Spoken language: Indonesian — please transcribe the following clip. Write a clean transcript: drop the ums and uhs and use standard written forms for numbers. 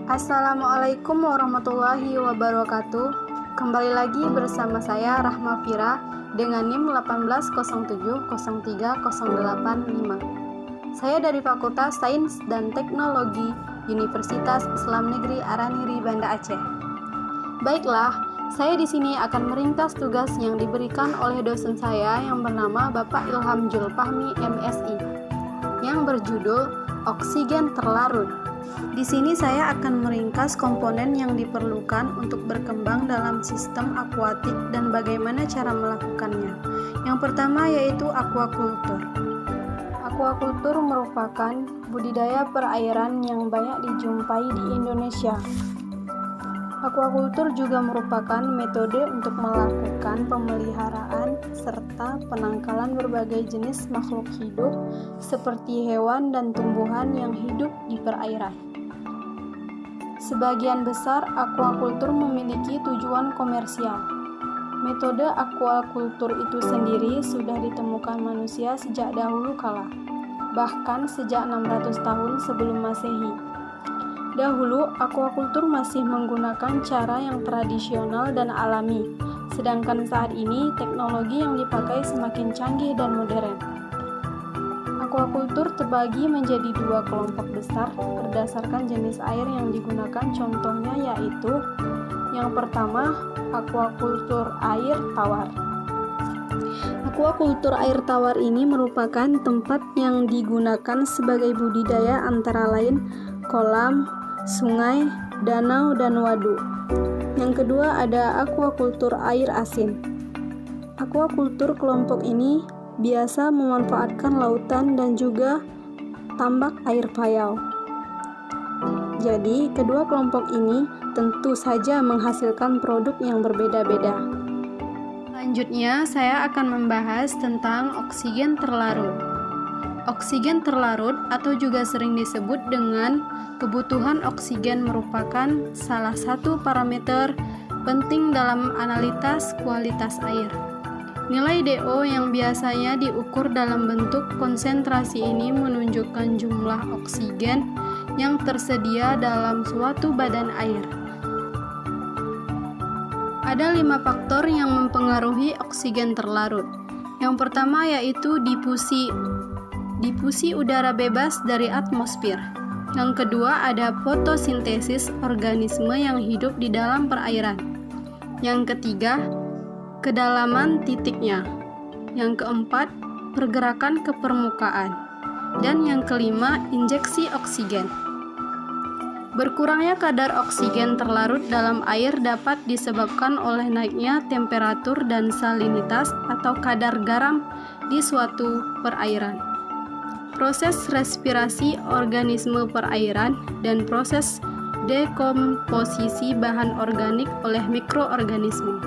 Assalamualaikum warahmatullahi wabarakatuh. Kembali lagi bersama saya Rahma Fira dengan NIM 180703085. Saya dari Fakultas Sains dan Teknologi Universitas Islam Negeri Araniri, Banda Aceh. Baiklah, saya di sini akan meringkas tugas yang diberikan oleh dosen saya yang bernama Bapak Ilham Julfahmi MSI yang berjudul Oksigen Terlarut. Di sini saya akan meringkas komponen yang diperlukan untuk berkembang dalam sistem akuatik dan bagaimana cara melakukannya. Yang pertama yaitu aquaculture. Aquaculture merupakan budidaya perairan yang banyak dijumpai di Indonesia. Aquaculture juga merupakan metode untuk melakukan pemeliharaan serta penangkalan berbagai jenis makhluk hidup seperti hewan dan tumbuhan yang hidup di perairan. Sebagian besar aquaculture memiliki tujuan komersial. Metode aquaculture itu sendiri sudah ditemukan manusia sejak dahulu kala, bahkan sejak 600 tahun sebelum Masehi. Dahulu, aquaculture masih menggunakan cara yang tradisional dan alami, sedangkan saat ini teknologi yang dipakai semakin canggih dan modern. Aquaculture terbagi menjadi dua kelompok besar berdasarkan jenis air yang digunakan, contohnya yaitu yang pertama, aquaculture air tawar. Aquaculture air tawar ini merupakan tempat yang digunakan sebagai budidaya antara lain kolam, sungai, danau, dan waduk. Yang kedua ada aquaculture air asin. Aquaculture kelompok ini biasa memanfaatkan lautan dan juga tambak air payau. Jadi, kedua kelompok ini tentu saja menghasilkan produk yang berbeda-beda. Selanjutnya, saya akan membahas tentang oksigen terlarut. Oksigen terlarut atau juga sering disebut dengan kebutuhan oksigen merupakan salah satu parameter penting dalam analisis kualitas air. Nilai DO yang biasanya diukur dalam bentuk konsentrasi ini menunjukkan jumlah oksigen yang tersedia dalam suatu badan air. Ada 5 faktor yang mempengaruhi oksigen terlarut. Yang pertama yaitu difusi udara bebas dari atmosfer. Yang kedua ada fotosintesis organisme yang hidup di dalam perairan. Yang ketiga, kedalaman titiknya. Yang keempat, pergerakan ke permukaan. Dan yang kelima, injeksi oksigen. Berkurangnya kadar oksigen terlarut dalam air dapat disebabkan oleh naiknya temperatur dan salinitas atau kadar garam di suatu perairan. Proses respirasi organisme perairan dan proses dekomposisi bahan organik oleh mikroorganisme.